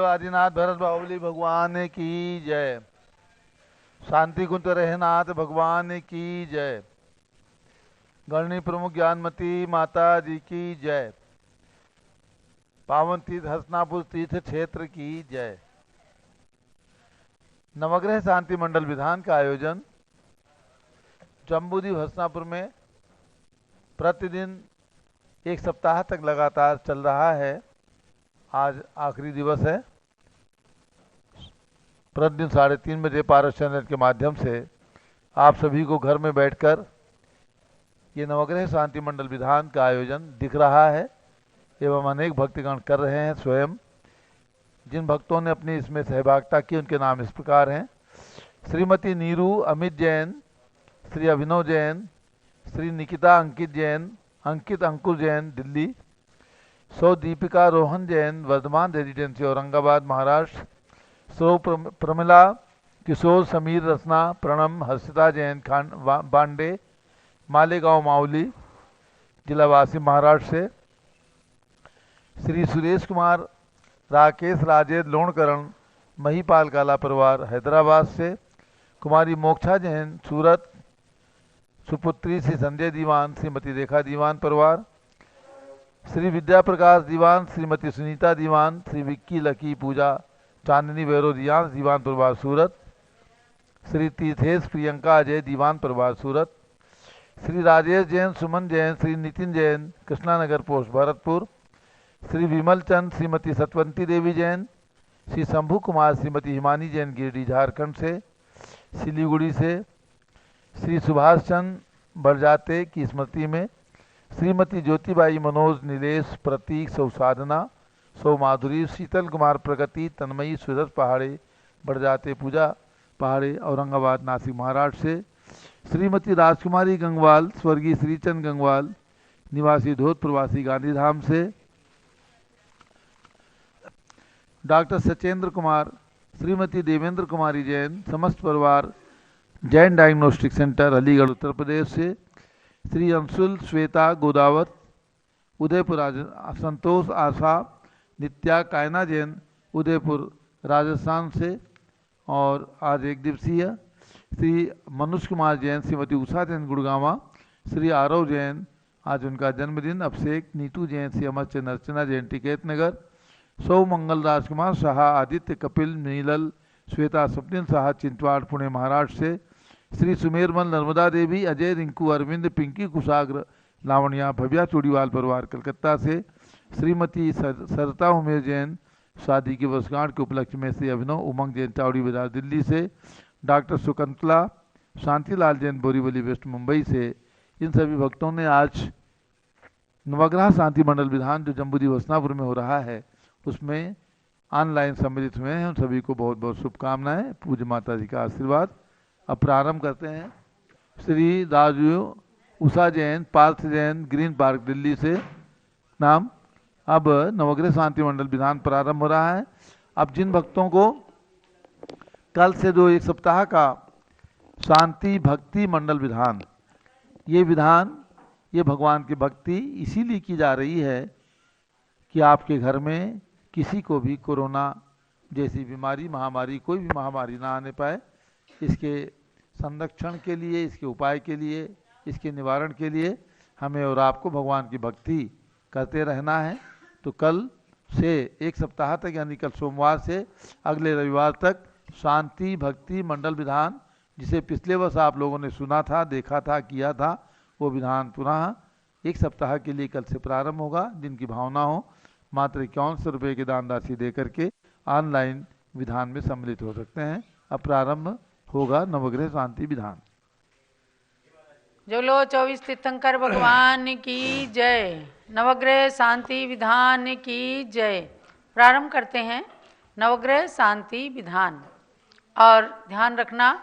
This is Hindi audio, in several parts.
आदिनाथ भरत बाहुबली भगवान की जय। शांति कुंज रहनाथ भगवान की जय। गणनी प्रमुख ज्ञानमती माता जी की जय। पावन तीर्थ हसनापुर तीर्थ क्षेत्र की जय। नवग्रह शांति मंडल विधान का आयोजन जम्बूद्वीप हसनापुर में प्रतिदिन एक सप्ताह तक लगातार चल रहा है। आज आखिरी दिवस है। प्रतिदिन 3:30 बजे पारस चैनल के माध्यम से आप सभी को घर में बैठकर ये नवग्रह शांति मंडल विधान का आयोजन दिख रहा है एवं अनेक भक्तगण कर रहे हैं स्वयं। जिन भक्तों ने अपनी इसमें सहभागिता की उनके नाम इस प्रकार हैं: श्रीमती नीरू अमित जैन, श्री अभिनव जैन, श्री निकिता अंकित जैन, अंकित अंकुर जैन दिल्ली, सौ दीपिका रोहन जैन वर्धमान रेजिडेंसी औरंगाबाद महाराष्ट्र, सौ प्रमिला किशोर समीर रसना प्रणम हर्षिता जैन बांडे मालेगांव मावली जिलावासी महाराष्ट्र से, श्री सुरेश कुमार राकेश राजेश लोणकरण महीपाल काला परिवार हैदराबाद से, कुमारी मोक्षा जैन सूरत, सुपुत्री श्री संजय दीवान श्रीमती रेखा दीवान परिवार, श्री विद्या प्रकाश दीवान श्रीमती सुनीता दीवान, श्री विक्की लकी पूजा चांदनी वैरो रियांश दीवान परिवार सूरत, श्री तीर्थेश प्रियंका अजय दीवान परिवार सूरत, श्री राजेश जैन सुमन जैन श्री नितिन जैन कृष्णानगर पोस्ट भरतपुर, श्री विमल चंद श्रीमती सतवंती देवी जैन, श्री शंभू कुमार श्रीमती हिमानी जैन गिरडी झारखंड से सिलीगुड़ी से, श्री सुभाष चंद बरजाते की स्मृति में श्रीमती ज्योतिबाई मनोज नीलेश प्रतीक सौ साधना सौ माधुरी शीतल कुमार प्रगति तन्मयी सुरत पहाड़े बरजाते पूजा पहाड़े औरंगाबाद नासिक महाराष्ट्र से, श्रीमती राजकुमारी गंगवाल स्वर्गीय श्रीचंद गंगवाल निवासी धोत प्रवासी गांधीधाम से, डॉक्टर सचेंद्र कुमार श्रीमती देवेंद्र कुमारी जैन समस्त परिवार जैन डायग्नोस्टिक सेंटर अलीगढ़ उत्तर प्रदेश से, श्री अंशुल श्वेता गोदावत उदयपुर संतोष आशा नित्या कायना जैन उदयपुर राजस्थान से और आज एक दिवसीय, श्री मनुष्य कुमार जैन श्रीमती उषा जैन गुड़गावा, श्री आरव जैन आज उनका जन्मदिन, अभिषेक नीतू जैन श्री अमर चंद अर्चना जैन टिकैत नगर, सौ मंगल राजकुमार शाह आदित्य कपिल नीलल श्वेता स्वप्निल शाह चिंतवाड़ पुणे महाराष्ट्र से, श्री सुमेरमल नर्मदा देवी अजय रिंकू अरविंद पिंकी कुशाग्र लावण्या भव्या चूड़ीवाल परिवार कलकत्ता से, श्रीमती सरता उमेर जैन शादी की वर्षगांठ के उपलक्ष्य में श्री अभिनव उमंग जैन चावड़ी बाजार दिल्ली से, डॉक्टर सुकंतला शांतिलाल जैन बोरीवली वेस्ट मुंबई से। इन सभी भक्तों ने आज नवग्रह शांति मंडल विधान जो जम्बूद्वीप हसनापुर में हो रहा है उसमें ऑनलाइन सम्मिलित हुए हैं। उन सभी को बहुत बहुत शुभकामनाएं, पूज्य माता जी का आशीर्वाद। अब प्रारंभ करते हैं। श्री राजू उषा जैन पार्थ जैन ग्रीन पार्क दिल्ली से नाम। अब नवग्रह शांति मंडल विधान प्रारंभ हो रहा है। अब जिन भक्तों को कल से जो एक सप्ताह का शांति भक्ति मंडल विधान, ये विधान ये भगवान की भक्ति इसीलिए की जा रही है कि आपके घर में किसी को भी कोरोना जैसी बीमारी महामारी कोई भी महामारी ना आने पाए। इसके संरक्षण के लिए, इसके उपाय के लिए, इसके निवारण के लिए हमें और आपको भगवान की भक्ति करते रहना है। तो कल से एक सप्ताह तक यानी कल सोमवार से अगले रविवार तक शांति भक्ति मंडल विधान, जिसे पिछले वर्ष आप लोगों ने सुना था, देखा था, किया था, वो विधान पुनः एक सप्ताह के लिए कल से प्रारंभ होगा। जिनकी भावना हो मात्र 5100 रुपये की दान राशि दे करके ऑनलाइन विधान में सम्मिलित हो सकते हैं। अब प्रारंभ होगा नवग्रह शांति विधान। जो लो 24 तीर्थंकर भगवान की जय। नवग्रह शांति विधान की जय। प्रारंभ करते हैं नवग्रह शांति विधान। और ध्यान रखना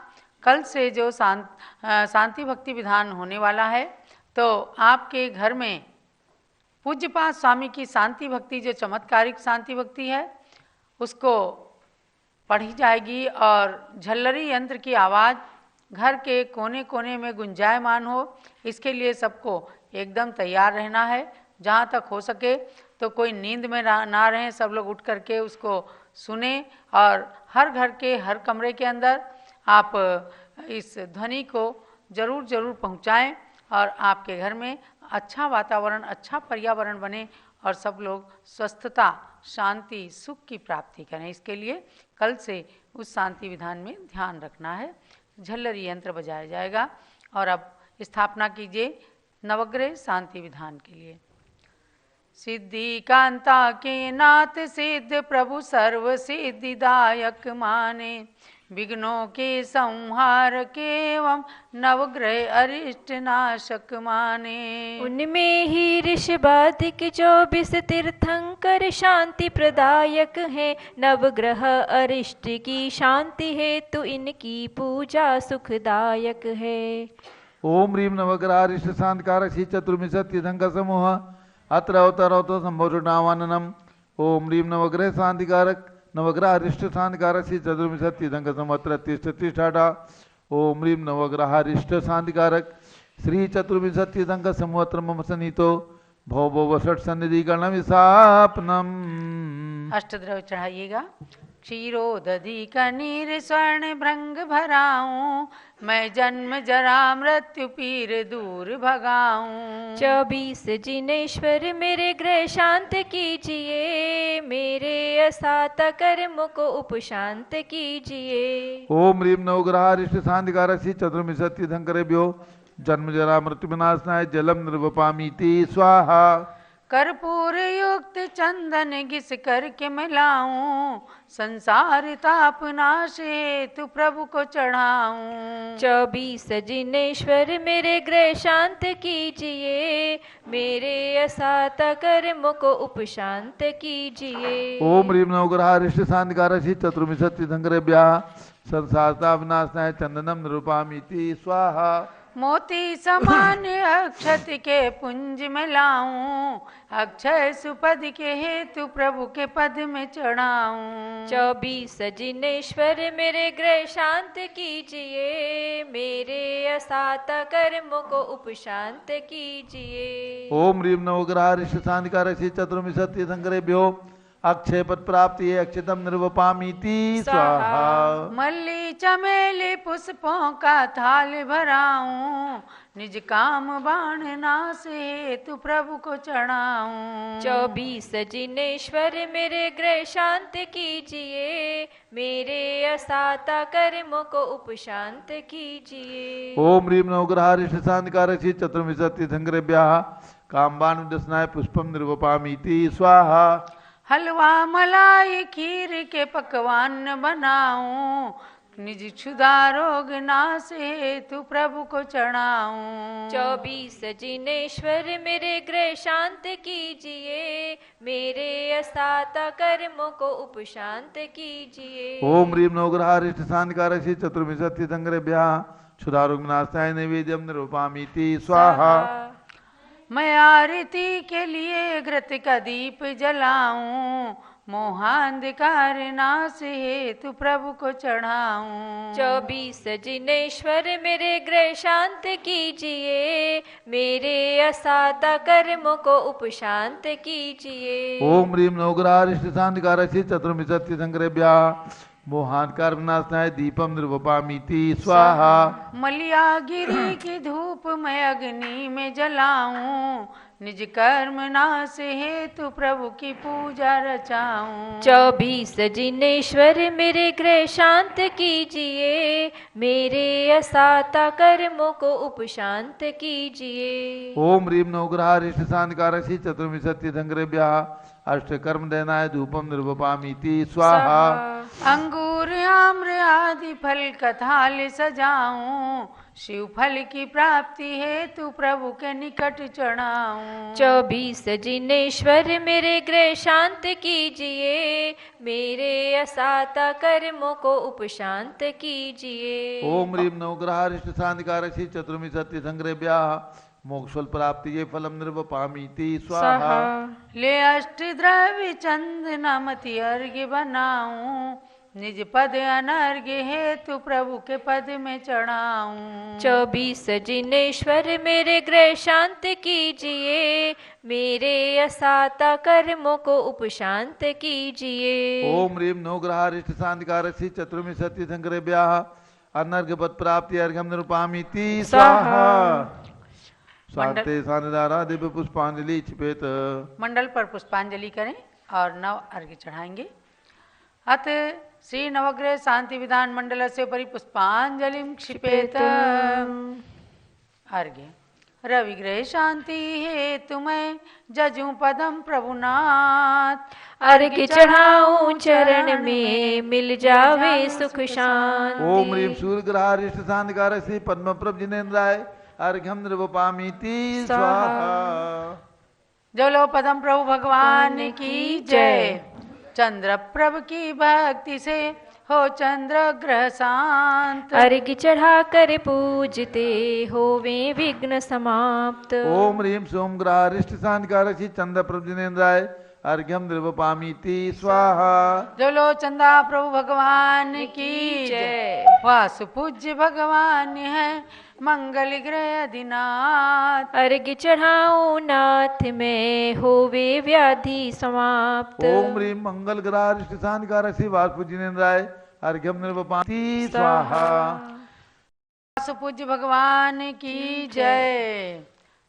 कल से जो शांति भक्ति विधान होने वाला है, तो आपके घर में पूज्यपाद स्वामी की शांति भक्ति जो चमत्कारिक शांति भक्ति है उसको पढ़ी जाएगी और झल्लरी यंत्र की आवाज़ घर के कोने कोने में गुंजायमान हो। इसके लिए सबको एकदम तैयार रहना है। जहाँ तक हो सके तो कोई नींद में ना रहें, सब लोग उठ करके उसको सुने और हर घर के हर कमरे के अंदर आप इस ध्वनि को जरूर जरूर पहुंचाएं और आपके घर में अच्छा वातावरण, अच्छा पर्यावरण बने और सब लोग स्वस्थता, शांति, सुख की प्राप्ति करें। इसके लिए कल से उस शांति विधान में ध्यान रखना है। झल्लरी यंत्र बजाया जाएगा और अब स्थापना कीजिए नवग्रह शांति विधान के लिए। सिद्धि कांता के नाथ सिद्ध प्रभु सर्व सिद्धिदायक माने, विघ्नों के संहार के एवं नवग्रह अरिष्ट नाशक माने। उनमें ही ऋषभाधिक 24 तीर्थंकर शांति प्रदायक है, नवग्रह अरिष्ट की शांति हेतु इनकी पूजा सुखदायक है। ओम ह्रीं नवग्रह अरिष्ट शांतिकारक श्री चतुर्विंशति तीर्थंकर समूह अत्र अवतरवतो संभोजनावाननम। ओम ह्रीं नवग्रह शांतिकारक नवग्रह अरिष्ट शांतिकारक श्री चतुर्विंशति तीर्थंकर समूह अत्र तिष्ठा। ओम ह्रीं नवग्रह अरिष्ट शांतिकारक श्री चतुर्विंशति तीर्थंकर समूह अत्र मम सन्निहितो भव भव षट सन्निधि गण विशापनम। अष्टद्रव्य चढ़ाइएगा। क्षीरोदधि कनीर स्वर्ण भृंग भराऊं, मैं जन्म जरा मृत्यु पीर दूर भगाऊं। 24 जिनेश्वर मेरे ग्रह शांत कीजिए, मेरे असात कर्म को उपशांत कीजिए। ओम ह्रीं नवग्रह अरिष्ट शांतिकारक श्री चतुर्विंशति तीर्थंकरेभ्यो जन्म जरा मृत्यु विनाशनाय जलम निर्वपामीति स्वाहा। कर्पूर युक्त चंदन घिस करके मिलाऊं, संसार ताप नाश हेतु प्रभु को चढ़ाऊं। 24 जिनेश्वर मेरे ग्रह शांत कीजिए, मेरे असात कर्म को उपशांत कीजिए। ओम ह्रीं नवग्रह अरिष्ट शांतिकारक श्री चतुर्विंशति तीर्थंकरेभ्यः संसार ताप विनाशनाय चंदनम निरूपामीति स्वाहा। मोती समान अक्षत के पुंज में लाऊं, अक्षय सुपद के हेतु प्रभु के पद में चढ़ाऊं। 24 जिनेश्वर मेरे ग्रह शांत कीजिए, मेरे असात कर्म को उपशांत कीजिए। ओम ह्रीं नवग्रह अरिष्ट शांतिकारक श्री चतुर्विंशति तीर्थंकरेभ्यो अक्षय पद प्राप्ति अक्षतम निर्वपामीति स्वाहा। मल्ली चमेली पुष्पों का थाल भराऊं, निज काम बाण नाश हेतु प्रभु को चढ़ाऊं। 24 जिनेश्वर मेरे ग्रह शांत कीजिए, मेरे असात कर्म को उपशांत कीजिए। ओम ह्रीं नवग्रह अरिष्ट शांतिकारक श्री चतुर्विंशति तीर्थंकरेभ्यः कामबाण विदस्नाय पुष्पम निर्वपामीति स्वाहा। हलवा मलाई खीर के पकवान बनाऊं, निज क्षुधा रोग नाश हेतु प्रभु को चढ़ाऊं। 24 जिनेश्वर मेरे ग्रह शांत कीजिए, मेरे असात कर्म को उपशांत कीजिए। ओम ह्रीं नवग्रह अरिष्ट शांतिकारक श्री चतुर्विंशति तीर्थंकरेभ्यः क्षुधारोग विनाशाय नैवेद्यम निरूपामीति स्वाहा। मैं आरती के लिए घृत का दीप जलाऊं, मोहांधकार नाश हेतु प्रभु को चढ़ाऊं। 24 जिनेश्वर मेरे ग्रह शांत कीजिए, मेरे असात कर्म को उपशांत कीजिए। ओम ह्रीं नवग्रह अरिष्ट शांतिकारक श्री चतुर्विंशति तीर्थंकरेभ्यः मोहांधकार विनाशनाय दीपम निर्वपामीति स्वाहा। मलियागिरी की धूप मैं अग्नि में जलाऊं, निज कर्म नाश हेतु प्रभु की पूजा रचाऊं। 24 जिनेश्वर मेरे ग्रह शांत कीजिए, मेरे असात कर्म को उपशांत कीजिए। ओम ह्रीं नवग्रह अरिष्ट शांतिकारक श्री चतुर्विंशति तीर्थंकरेभ्यः अष्ट कर्म देनाय धूपम निर्वपामीति स्वाहा। अंगूर आम्र आदि फल कथाल सजाऊं, शिव फल की प्राप्ति हेतु प्रभु के निकट चढ़ाऊं। 24 जिनेश्वर मेरे ग्रह शांत कीजिए, मेरे असात कर्म को उपशांत कीजिए। ओम ह्रीं नवग्रह अरिष्ट शांतिकारक श्री चतुर्विंशति तीर्थंकरेभ्यः मोक्षफल प्राप्ति फलम निर्वपामीति स्वाहा। ले अष्ट द्रव्य चंदन मति अर्घ्य बनाऊं, निज पद अनर्घ्य हेतु प्रभु के पद में चढ़ाऊं। 24 जिनेश्वर मेरे गृह शांत कीजिए, मेरे असाता कर्मों को उपशांत कीजिए। ओम ह्रीम नो ग्रहारिष्ट शांतिकारसी चतुर्मी सत्य संग्रह ब्याह अनर्घ्य पद प्राप्ति अर्घ्यम निरूपामीति स्वाहा। शांते सानिधारा दिव्य पुष्पांजलि क्षिपेत। मंडल पर पुष्पांजलि करें और नव अर्घ्य चढ़ाएंगे। अत श्री नवग्रह शांति विधान मंडल से परि पुष्पांजलि क्षिपेत। अर्घ्य रविग्रह शांति हेतु मैं जजू पदम प्रभुनाथ। अर्घ्य चढ़ाऊं चरण में मिल जावे सुख शांति। ओम ह्रीम सूर्य ग्रहारिष्ट शांतिकारसी पद्म प्रभ जिनेन्द्राय अर्घ्यम निरूपामीति स्वाहा। जो लो पदम प्रभु भगवान की जय। चंद्र प्रभ की भक्ति से हो चंद्र ग्रह शांत। अर्घ्य चढ़ा कर पूजते होवे विघ्न समाप्त। ओम ह्रीम सोम ग्रहारिष्ट शांतिकारसी चंद्र प्रभ जिनेन्द्राय अर्घ्यम निरूपामीति स्वाहा। जो लो चंदा प्रभु भगवान की जय। वासु पूज्य भगवान है मंगल ग्रह अधिनाथ। अर्घ्य चढ़ाऊं नाथ में होवे व्याधि समाप्त। ओम ह्रीम मंगल ग्रहारिष्ट शांतिकारसी वासु जिनेन्द्राय अर्घ्यम निरूपामीति स्वाहा। वासु पूज्य भगवान की जय।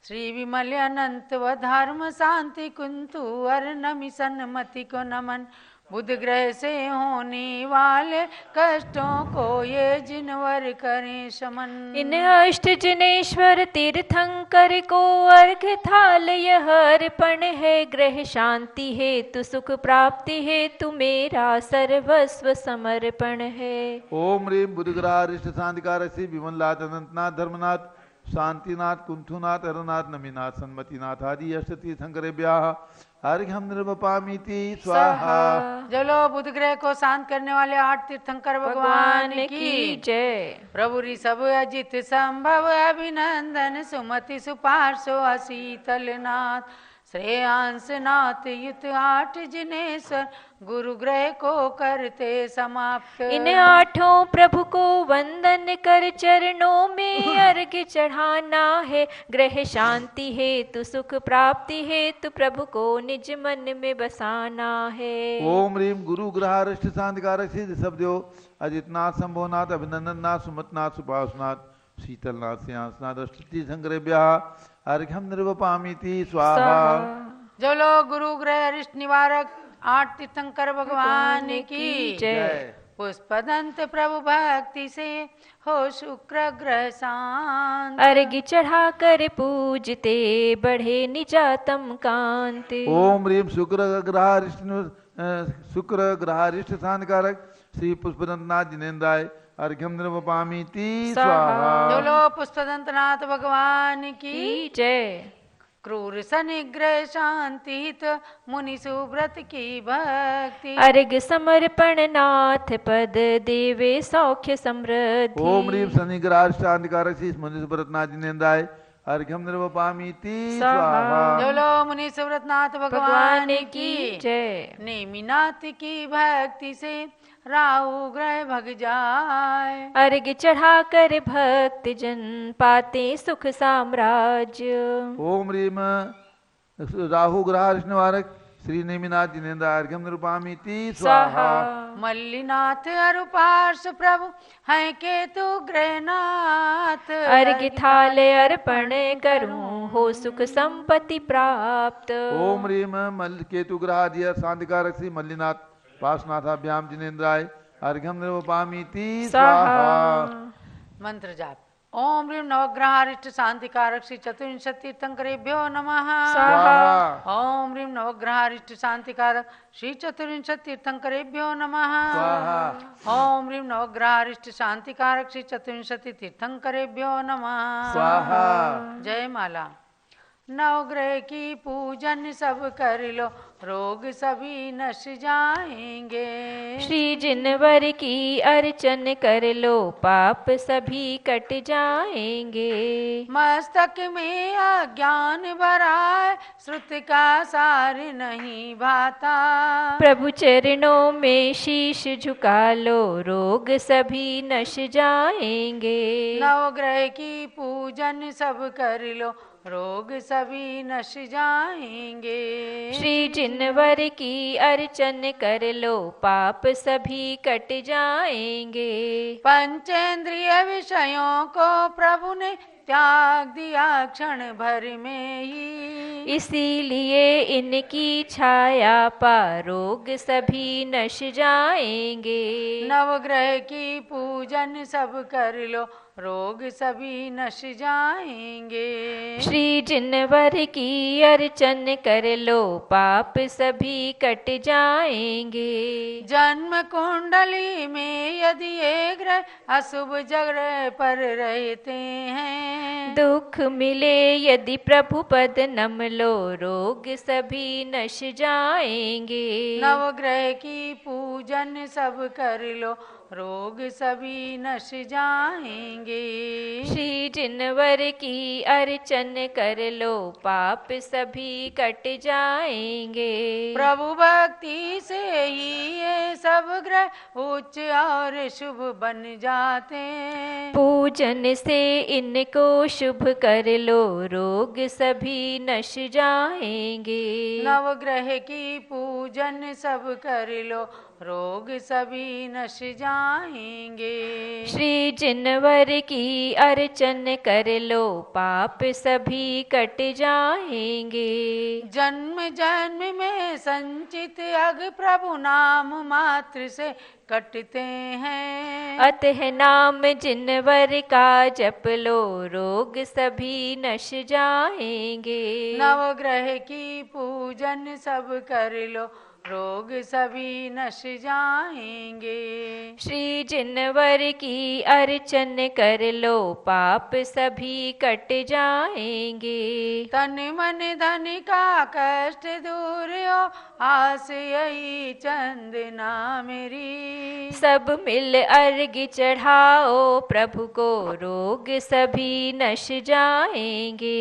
श्री विमल अनंत व धर्म शांति कुंतु अर नमि सन्मति को नमन। बुध ग्रह से होने वाले कष्टों को ये जिनवर करें शमन। इन अष्ट जिनेश्वर तीर्थंकर को अर्घ्य थाल यह अर्पण है। ग्रह शांति हेतु सुख प्राप्ति हेतु मेरा सर्वस्व समर्पण है। ओम ह्रीम बुध ग्रहारिष्ट शांतिकारसी विमलनाथ अनंतनाथ धर्मनाथ शांतिनाथ कुंथुनाथ अरनाथ नमीनाथ सन्मतिनाथ आदि अष्टती शंकर ब्याह अर्घ्यम निरूपामीति स्वाहा। जलो बुध ग्रह को शांत करने वाले 8 तीर्थंकर भगवान की जय। प्रभु ऋषभ अजित संभव अभिनंदन सुमति सुपार्श्व अशीतल नाथ। श्रेयांश नाथ युत 8 जिनेश्वर गुरु ग्रह को करते समाप्त। इन 8 प्रभु को वंदन कर चरणों में अर्घ्य चढ़ाना है। ग्रह शांति हेतु सुख प्राप्ति हेतु प्रभु को निज मन में बसाना है। ओम ह्रीम गुरु ग्रहारिष्ट शांतिकारसी ऋषभदेव अजितनाथ शंभोनाथ अभिनंदननाथ सुमतनाथ सुपासनाथ शीतलनाथ श्रेयांसनाथ अष्टती शंकर ब्याह अर्घ्यम निरूपामीति स्वाहा। जो लोग गुरु ग्रह अरिष्ट निवारक 8 तीर्थंकर भगवान की जय। पुष्पदंत प्रभु भक्ति से हो शुक्र ग्रह शांत। अर्घ्य चढ़ा कर पूजते बढ़े निजातम कांत। ओम ह्रीम शुक्र ग्रहारिष्ट शांतिकारक श्री पुष्पदंतनाथ जिनेन्द्राय अर्घ्यम निरूपामीति स्वाहा। जो लोग पुष्पदंतनाथ भगवान की जय। क्रूर सनिग्रह शांति हित मुनि सुव्रत की भक्ति। अर्घ्य समर्पण नाथ पद देवे सौख्य समृद्धि। ओम ह्रीम शनिग्रहारिष्ट शांतिकारक श्री मुनि सुव्रतनाथ जिनेन्द्राय अर्घ्यम निरूपामीति स्वाहा। जो लो मुनि सुव्रतनाथ भगवान की जय। नेमिनाथ की भक्ति से राहु ग्रह भग जाए। अर्घ्य चढ़ा कर भक्त जन पाते सुख साम्राज्य। ओम ह्रीम राहु ग्रहारिष्ट निवारक श्री नेमिनाथ जिनेन्द्र अर्घ्यम निरूपामीति स्वाहा। मल्लिनाथ अरुपार्श प्रभु हैं केतु ग्रहनाथ। अर्घ्य थाल अर्पण करूं हो सुख संपत्ति प्राप्त। ओम ह्रीम मल्ल केतु ग्रहादिय शांतिकारक श्री मल्लिनाथ पार्श्वनाथाभ्याम जिनेन्द्राय अर्घ्यम निरूपामीति स्वाहा। मंत्र जाप। ओम ह्रीम नवग्रहारिष्ट शांतिकारक श्री चतुर्विंशति तीर्थंकरेभ्यो नमः स्वाहा। ओम ह्रीम नवग्रहारिष्ट शांतिकारक श्री चतुर्विंशति तीर्थंकरेभ्यो नमः स्वाहा। ओम ह्रीम नवग्रहारिष्ट शांतिकारक श्री चतुर्विंशति तीर्थंकरेभ्यो नमः स्वाहा। जय माला। नवग्रह की पूजन सब कर लो, रोग सभी नश जाएंगे। श्री जिनवर की अर्चन कर लो, पाप सभी कट जाएंगे। मस्तक में अज्ञान भरा है, श्रुत का सार नहीं भाता। प्रभु चरणों में शीश झुका लो, रोग सभी नश जाएंगे। नवग्रह की पूजन सब कर लो, रोग सभी नश जाएंगे। श्री जिनवर की अर्चन कर लो, पाप सभी कट जाएंगे। पंचेंद्रिय विषयों को प्रभु ने त्याग दिया क्षण भर में ही। इसीलिए इनकी छाया पा, रोग सभी नश जाएंगे। नवग्रह की पूजन सब कर लो, रोग सभी नश जाएंगे। श्री जिनवर की अर्चन कर लो, पाप सभी कट जाएंगे। जन्म कुंडली में यदि ये ग्रह अशुभ जगह पर रहते हैं, दुख मिले यदि प्रभु पद नम लो, रोग सभी नश जाएंगे। नवग्रह की पूजन सब कर लो, रोग सभी नश जाएंगे। श्री जिनवर की अर्चन कर लो, पाप सभी कट जाएंगे। प्रभु भक्ति से ही ये सब ग्रह उच्च और शुभ बन जाते। पूजन से इनको शुभ कर लो, रोग सभी नश जाएंगे। नवग्रह की पूजन सब कर लो, रोग सभी नश जाएंगे। श्री जिनवर की अर्चन कर लो, पाप सभी कट जाएंगे। जन्म जन्म में संचित अग प्रभु नाम मात्र से कटते हैं। अतः नाम जिनवर का जप लो, रोग सभी नश जाएंगे। नवग्रह की पूजन सब कर लो, रोग सभी नश जाएंगे। श्री जिनवर की अर्चन कर लो, पाप सभी कट जाएंगे। तन मन धन का कष्ट दूर हो, आस यही चंदना मेरी। सब मिल अर्घ चढ़ाओ प्रभु को, रोग सभी नश जाएंगे।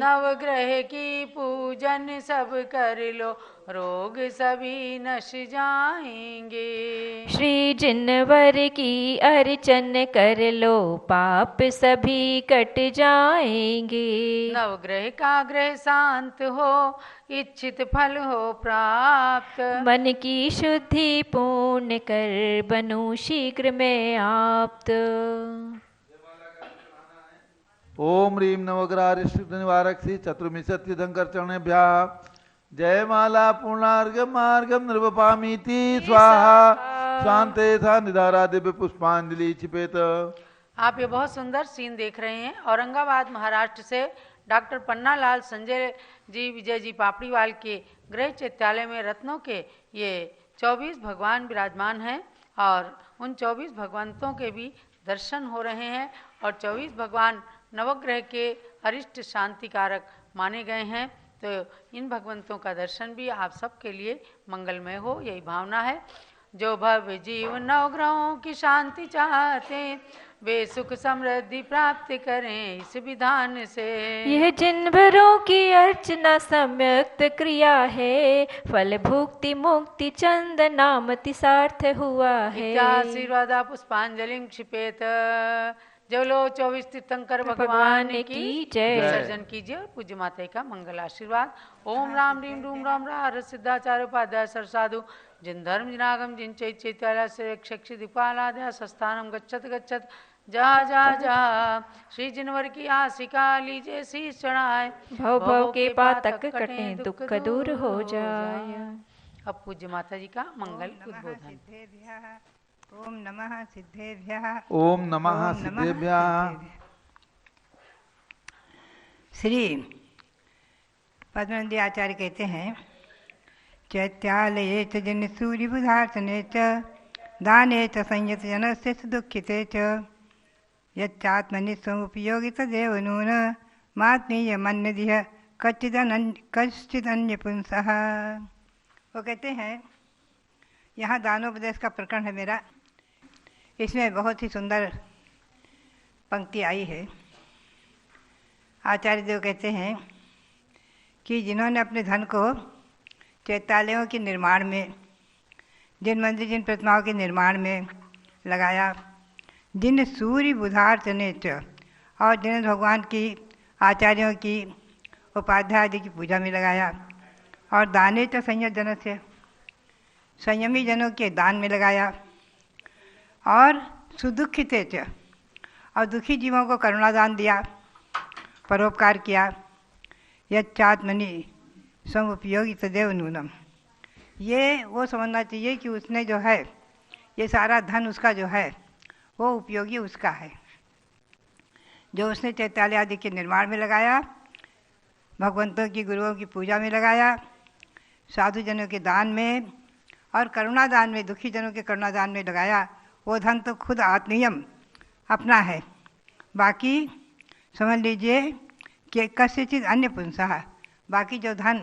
नवग्रह की पूजन सब कर लो, रोग सभी नश जाएंगे। श्री जिनवर की अर्चन कर लो, पाप सभी कट जाएंगे। नवग्रह का ग्रह शांत हो, इच्छित फल हो प्राप्त। मन की शुद्धि पूर्ण कर, बनो शीघ्र में आप्त। ओम ह्रीं नवग्रह रिष्ट निवारक श्री चतुर्मिशत् तीर्थंकर चरणेभ्यः जयमाला पूर्णार्घ मार्गम निर्वपामीति स्वाहा। शांते था निधारा दिव्य पुष्पांजलि छिपेत। आप ये बहुत सुंदर सीन देख रहे हैं। औरंगाबाद महाराष्ट्र से डॉक्टर पन्नालाल संजय जी विजय जी पापड़ीवाल के गृह चैत्यालय में रत्नों के ये 24 भगवान विराजमान हैं और उन 24 भगवंतों के भी दर्शन हो रहे हैं। और 24 भगवान नवग्रह के अरिष्ट शांति कारक माने गए हैं। तो इन भगवंतों का दर्शन भी आप सबके लिए मंगलमय हो, यही भावना है। जो भव्य जीव नवग्रहों की शांति चाहते, वे सुख समृद्धि प्राप्त करें इस विधान से। यह जिनवरों की अर्चना सम्यक्त क्रिया है, फल भुक्ति मुक्ति चंद नामति सार्थ हुआ है। आशीर्वाद पुष्पांजलि क्षिपेत। जो लो 24 तीर्थंकर भगवान की जय। विसर्जन कीजिए और पूज्य माता का मंगल आशीर्वाद। ओम राम रीम रूम राम रा सिद्धाचार्य उपाध्याय सर साधु जिन धर्म जिनागम जिन चैत्यालय से शैक्षिक दीपालाद्या संस्थानम गच्छत गच्छत जा जा जा। श्री जिनवर की आशिका लीजिए शीश चढ़ाए, भव भव के पातक कटे दुख दूर हो जाए। अब पूज्य माता जी का मंगल उद्बोधन। ओम नमः सिद्धेभ्यः। ओम नमः सिद्धेभ्यः। श्री पद्मानंदी आचार्य कहते हैं, चैत्यालये च जन सूर्य बुधार्चने च दाने च संयत जनस्य सुदुःखिते च यच्चात्मनि स्वमुपयोगि तदेव नून मात्मीयमन्यदिह कश्चिद अन्य पुंसः। वो कहते हैं, यहाँ दानोपदेश का प्रकरण है मेरा, इसमें बहुत ही सुंदर पंक्ति आई है। आचार्य देव कहते हैं कि जिन्होंने अपने धन को चैत्यालयों के निर्माण में, जिन मंदिर जिन प्रतिमाओं के निर्माण में लगाया, जिन सूर्य बुधार्चने च, और जिन्होंने भगवान की आचार्यों की उपाध्याय आदि की पूजा में लगाया, और दाने च संयम से, संयमी जनों के दान में लगाया, और सुदुखिते च, और दुखी जीवों को करुणादान दिया, परोपकार किया, यच्चात्मनि समुपयोगी तदेव नूनम। ये वो समझना चाहिए कि उसने जो है, ये सारा धन उसका जो है वो उपयोगी उसका है, जो उसने चैत्यालय आदि के निर्माण में लगाया, भगवंतों की गुरुओं की पूजा में लगाया, साधु जनों के दान में और करुणादान में, दुखी जनों के करुणादान में लगाया, वो धन तो खुद आत्मीयम अपना है। बाकी समझ लीजिए कि कस्यचित् अन्य पुंसः, बाकी जो धन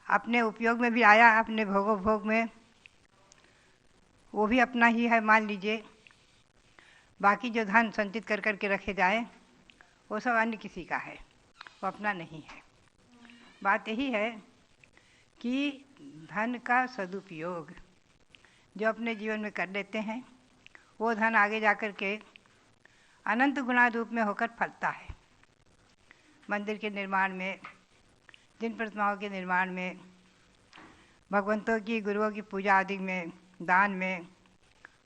अपने उपयोग में भी आया, अपने भोग में, वो भी अपना ही है मान लीजिए। बाकी जो धन संचित कर कर के रखे जाए वो सब अन्य किसी का है, वो अपना नहीं है। बात यही है कि धन का सदुपयोग जो अपने जीवन में कर लेते हैं, वो धन आगे जाकर के अनंत गुणा रूप में होकर फलता है। मंदिर के निर्माण में, जिन प्रतिमाओं के निर्माण में, भगवंतों की गुरुओं की पूजा आदि में, दान में,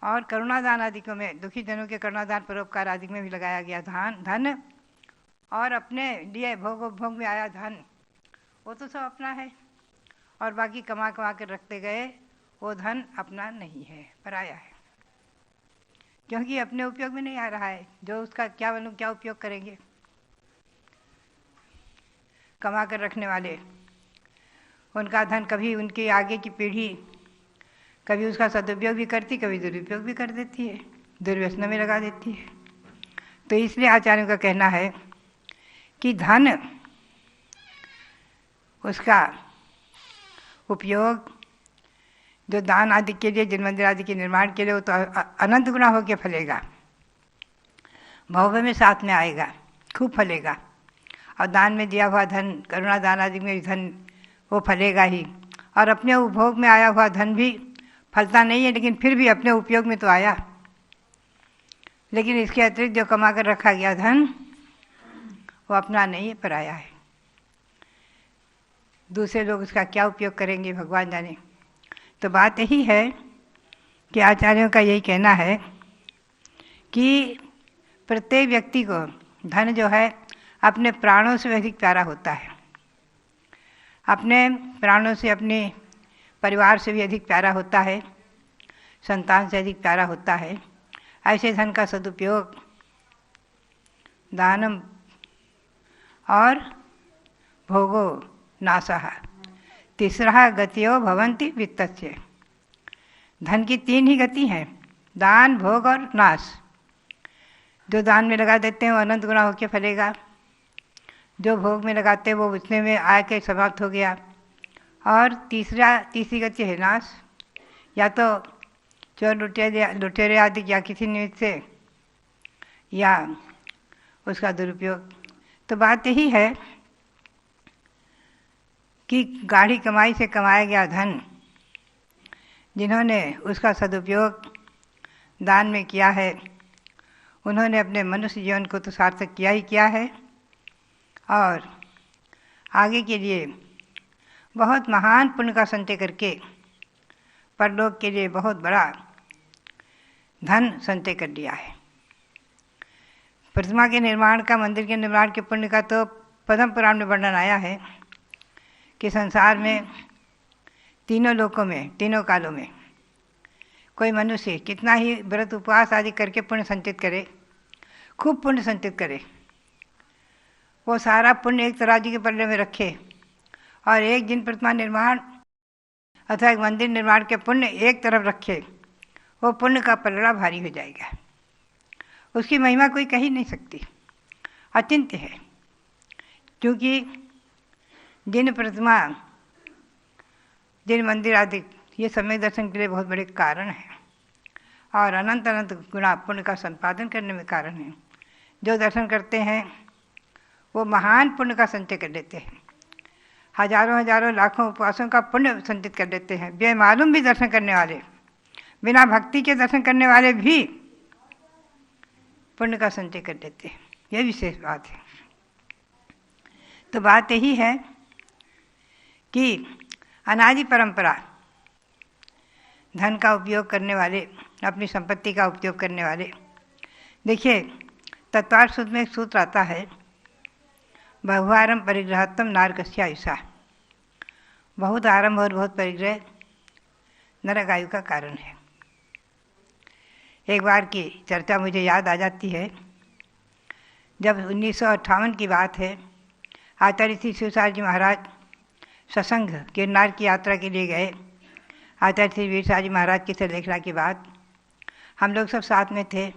और करुणादान आदि में, दुखी जनों के करुणादान परोपकार आदि में भी लगाया गया धन, और अपने लिए भोग में आया धन, वो तो सब अपना है, और बाकी कमा कर रखते गए वो धन अपना नहीं है, पराया है, क्योंकि अपने उपयोग में नहीं आ रहा है। जो उसका क्या उपयोग करेंगे? कमा कर रखने वाले, उनका धन कभी उनकी आगे की पीढ़ी कभी उसका सदुपयोग भी करती, कभी दुरुपयोग भी कर देती है, दुर्व्यसनों में लगा देती है। तो इसलिए आचार्यों का कहना है कि धन, उसका उपयोग जो दान आदि के लिए, जिन मंदिर आदि के निर्माण के लिए, वो तो अनंत गुना होकर फलेगा, भव्य में साथ में आएगा, खूब फलेगा। और दान में दिया हुआ धन, करुणा दान आदि में धन, वो फलेगा ही। और अपने उपभोग में आया हुआ धन भी फलता नहीं है, लेकिन फिर भी अपने उपयोग में तो आया। लेकिन इसके अतिरिक्त जो कमा कर रखा गया धन, वो अपना नहीं है, पराया है। दूसरे लोग उसका क्या उपयोग करेंगे भगवान जाने। तो बात यही है कि आचार्यों का यही कहना है कि प्रत्येक व्यक्ति को धन जो है अपने प्राणों से अधिक प्यारा होता है, अपने प्राणों से, अपने परिवार से भी अधिक प्यारा होता है, संतान से अधिक प्यारा होता है। ऐसे धन का सदुपयोग दानम और भोगो नाशः, तीसरा गतियो भवन्ति वित्तस्य। धन की तीन ही गति हैं, दान, भोग और नाश। जो दान में लगा देते हैं वो अनंत गुना होकर फलेगा, जो भोग में लगाते हैं वो उतने में आके समाप्त हो गया। और तीसरी गति है नाश, या तो चोर लुटेरे आदि या किसी निमित्त से, या उसका दुरुपयोग। तो बात यही है कि गाढ़ी कमाई से कमाया गया धन, जिन्होंने उसका सदुपयोग दान में किया है, उन्होंने अपने मनुष्य जीवन को तो सार्थक किया ही किया है, और आगे के लिए बहुत महान पुण्य का संचय करके परलोक के लिए बहुत बड़ा धन संचय कर दिया है। प्रतिमा के निर्माण का, मंदिर के निर्माण के पुण्य का तो पद्म पुराण में वर्णन आया है कि संसार में तीनों लोकों में, तीनों कालों में कोई मनुष्य कितना ही व्रत उपवास आदि करके पुण्य संचित करे, खूब पुण्य संचित करे, वो सारा पुण्य एक तराजू के पल्ले में रखे, और एक जिन प्रतिमा निर्माण अथवा एक मंदिर निर्माण के पुण्य एक तरफ रखे, वो पुण्य का पलड़ा भारी हो जाएगा। उसकी महिमा कोई कह ही नहीं सकती, अचिंत्य है। क्योंकि जिन प्रतिमा, जिन मंदिर आदि, ये सम्यक दर्शन के लिए बहुत बड़े कारण हैं और अनंत अनंत गुणा पुण्य का संपादन करने में कारण है। जो दर्शन करते हैं वो महान पुण्य का संचय कर देते हैं, हजारों हजारों लाखों उपवासों का पुण्य संचित कर देते हैं। बेमालूम भी दर्शन करने वाले, बिना भक्ति के दर्शन करने वाले भी पुण्य का संचय कर देते हैं। यह विशेष बात है। तो बात यही है कि अनादि परंपरा धन का उपयोग करने वाले, अपनी संपत्ति का उपयोग करने वाले, देखिए तत्वार्थ सूत्र में एक सूत्र आता है, बहुआरम परिग्रहत्तम नारकस्या आयुषा। बहुत आरंभ और बहुत परिग्रह नरक आयु का कारण है। एक बार की चर्चा मुझे याद आ जाती है, जब 1958 की बात है, आचार्य श्री शिवसार जी महाराज सत्संग गिरनार की यात्रा के लिए गए। आचार्य श्री वीरसार जी महाराज की लेखना के बाद हम लोग सब साथ में थे।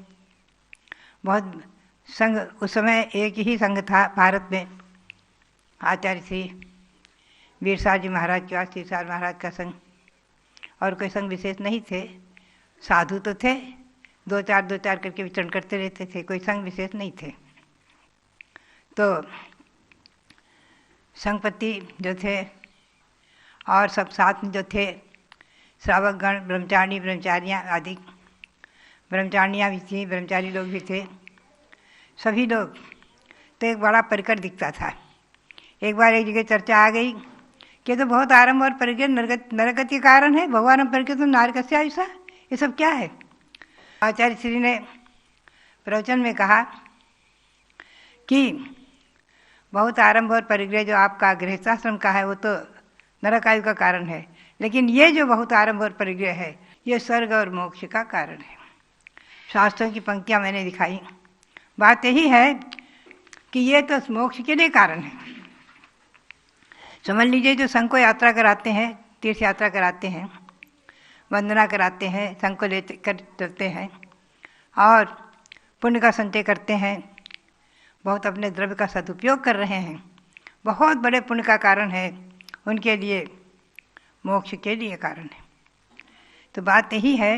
बहुत संघ, उस समय एक ही संघ था भारत में, आचार्य श्री वीरसार जी महाराज के बाद शिवसार महाराज का संघ, और कोई संघ विशेष नहीं थे। साधु तो थे, दो चार करके विचरण करते रहते थे, कोई संघ विशेष नहीं थे। तो संघपति जो थे और सब साथ में जो थे, श्रावकगण, ब्रह्मचारी, ब्रह्मचारियाँ आदि, ब्रह्मचारियाँ भी थी, ब्रह्मचारी लोग भी थे, सभी लोग। तो एक बड़ा परिकर दिखता था। एक बार एक जगह चर्चा आ गई कि तो बहुत आरंभ और परिकर नरगति के कारण है, भगवान परिकर तुम नारकस्या आयुषा, ये सब क्या है? आचार्य श्री ने प्रवचन में कहा कि बहुत आरंभ और परिग्रह जो आपका गृहस्थाश्रम का है वो तो नरक आयु का कारण है, लेकिन ये जो बहुत आरंभ और परिग्रह है ये स्वर्ग और मोक्ष का कारण है। शास्त्रों की पंक्तियाँ मैंने दिखाई। बात यही है कि ये तो मोक्ष के लिए कारण है। समझ लीजिए, जो संघ को यात्रा कराते हैं, तीर्थ यात्रा कराते हैं, वंदना कराते हैं, संघ को ले कर चलते हैं और पुण्य का संचय करते हैं, बहुत अपने द्रव्य का सदुपयोग कर रहे हैं, बहुत बड़े पुण्य का कारण है, उनके लिए मोक्ष के लिए कारण है। तो बात यही है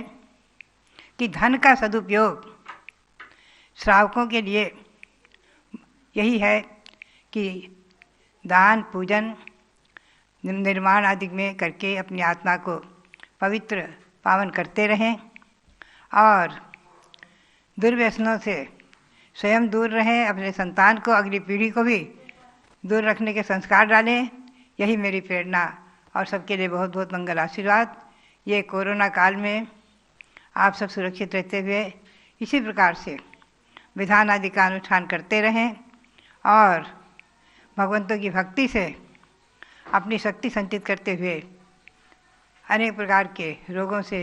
कि धन का सदुपयोग श्रावकों के लिए यही है कि दान, पूजन, निर्माण आदि में करके अपनी आत्मा को पवित्र पावन करते रहें और दुर्व्यसनों से स्वयं दूर रहें, अपने संतान को, अगली पीढ़ी को भी दूर रखने के संस्कार डालें। यही मेरी प्रेरणा और सबके लिए बहुत बहुत मंगल आशीर्वाद। ये कोरोना काल में आप सब सुरक्षित रहते हुए इसी प्रकार से विधान आदि का अनुष्ठान करते रहें और भगवंतों की भक्ति से अपनी शक्ति संचित करते हुए अनेक प्रकार के रोगों से